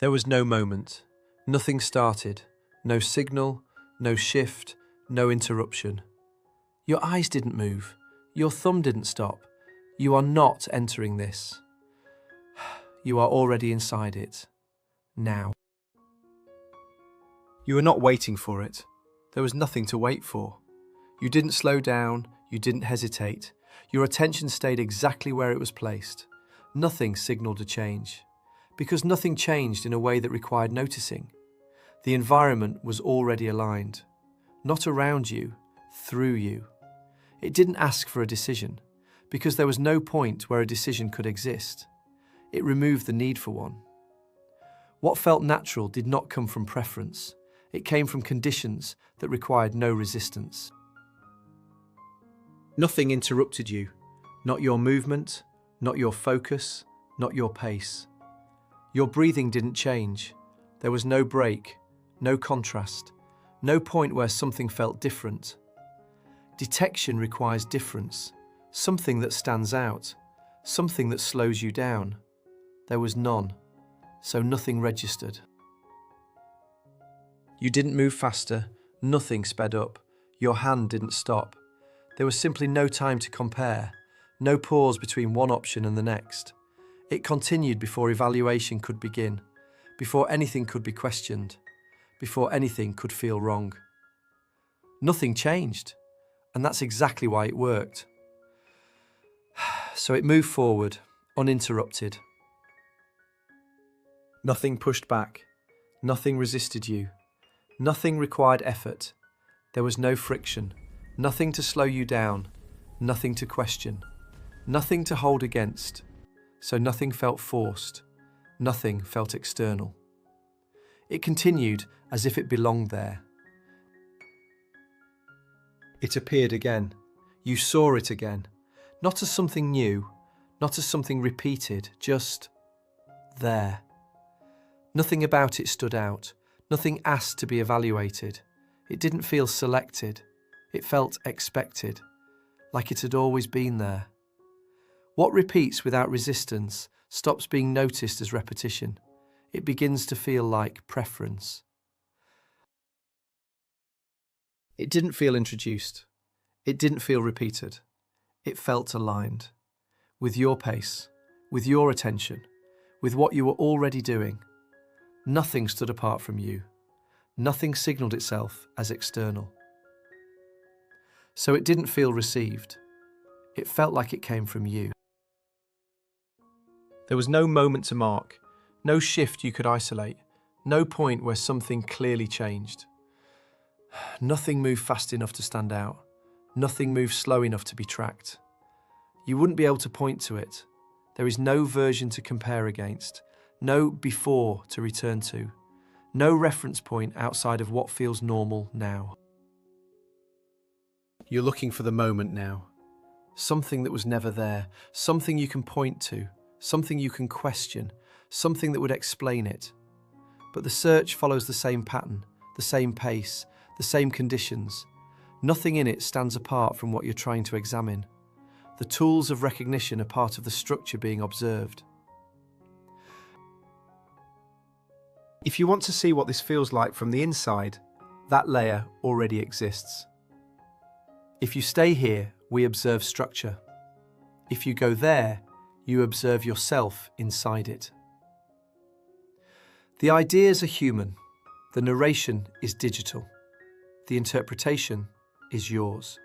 There was no moment. Nothing started. No signal, no shift, no interruption. Your eyes didn't move. Your thumb didn't stop. You are not entering this. You are already inside it. Now. You were not waiting for it. There was nothing to wait for. You didn't slow down. You didn't hesitate. Your attention stayed exactly where it was placed. Nothing signaled a change, because nothing changed in a way that required noticing. The environment was already aligned, not around you, through you. It didn't ask for a decision, because there was no point where a decision could exist. It removed the need for one. What felt natural did not come from preference. It came from conditions that required no resistance. Nothing interrupted you, not your movement, not your focus, not your pace. Your breathing didn't change. There was no break, no contrast, no point where something felt different. Detection requires difference, something that stands out, something that slows you down. There was none, so nothing registered. You didn't move faster, nothing sped up, your hand didn't stop. There was simply no time to compare, no pause between one option and the next. It continued before evaluation could begin, before anything could be questioned, before anything could feel wrong. Nothing changed, and that's exactly why it worked. So it moved forward, uninterrupted. Nothing pushed back, nothing resisted you, nothing required effort. There was no friction, nothing to slow you down, nothing to question, nothing to hold against. So nothing felt forced, nothing felt external. It continued as if it belonged there. It appeared again. You saw it again, not as something new, not as something repeated, just there. Nothing about it stood out, nothing asked to be evaluated. It didn't feel selected, it felt expected, like it had always been there. What repeats without resistance stops being noticed as repetition. It begins to feel like preference. It didn't feel introduced. It didn't feel repeated. It felt aligned. With your pace, with your attention, with what you were already doing. Nothing stood apart from you. Nothing signalled itself as external. So it didn't feel received. It felt like it came from you. There was no moment to mark, no shift you could isolate, no point where something clearly changed. Nothing moved fast enough to stand out. Nothing moved slow enough to be tracked. You wouldn't be able to point to it. There is no version to compare against, no before to return to, no reference point outside of what feels normal now. You're looking for the moment now. Something that was never there, something you can point to, something you can question, something that would explain it. But the search follows the same pattern, the same pace, the same conditions. Nothing in it stands apart from what you're trying to examine. The tools of recognition are part of the structure being observed. If you want to see what this feels like from the inside, that layer already exists. If you stay here, we observe structure. If you go there, you observe yourself inside it. The ideas are human. The narration is digital. The interpretation is yours.